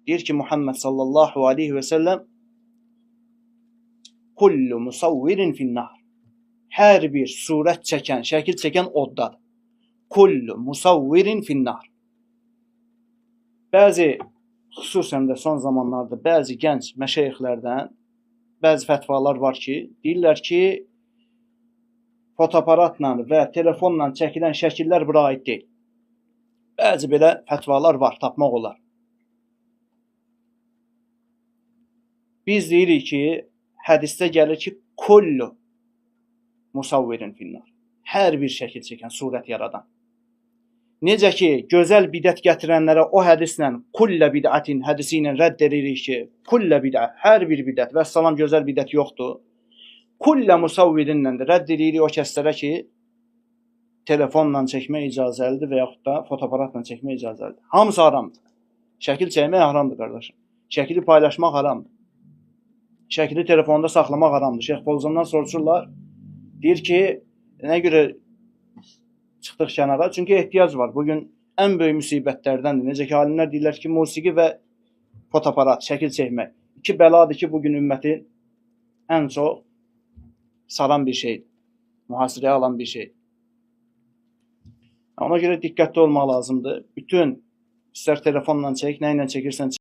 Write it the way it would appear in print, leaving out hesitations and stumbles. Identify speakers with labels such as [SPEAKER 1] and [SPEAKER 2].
[SPEAKER 1] Deyir ki, Muhammed sallallahu aleyhi ve sellem kullu musavvirin finnar. Hər bir surət çəkən, şəkil çəkən oddadır. Kullu musavvirin finnar. Bəzi, xüsusən də son zamanlarda bəzi gənc məşəyixlərdən bəzi fətvalar var ki, deyirlər ki, fotoaparatla və telefonla çəkilən şəkillər bura aid deyil. Bəzi belə fətvalar var, tapmaq olar. Biz deyirik ki, hədisdə gəlir ki, kullu musavvirin finnar. Hər bir şəkil çəkən, surət yaradan. Necə ki, gözəl bidət gətirənlərə o hədislə kullə bidətin hədisi ilə rədd edirik ki, kullə bidət, hər bir bidət və salam gözəl bidət yoxdur. Kullə musavvirinlə də rədd edirik o kəslərə ki, telefonla çəkmək icazəlidir və yaxud da fotoaparatla çəkmək icazəlidir. Hamısı haramdır. Şəkil çəkmək haramdır, qardaşım. Şəkili paylaşmaq haramdır. Şəkili telefonda saxlamaq haramdır. Şeyx Fovzandan soruşurlar. Deyir ki, nə görə çıxdıq kənara? Çünki ehtiyac var. Bugün ən böyük müsibətlərdəndir. Necə ki, alimlər deyirlər ki, musiqi və fotoaparat, şəkil çəkmək. İki bəladır ki, bugün ümməti ən çox saran bir şeydir. Mühasirəyə alan bir şeydir. Ona görə diqqətli olmaq lazımdır. Bütün, istər telefonla çək, nə ilə çəkirsən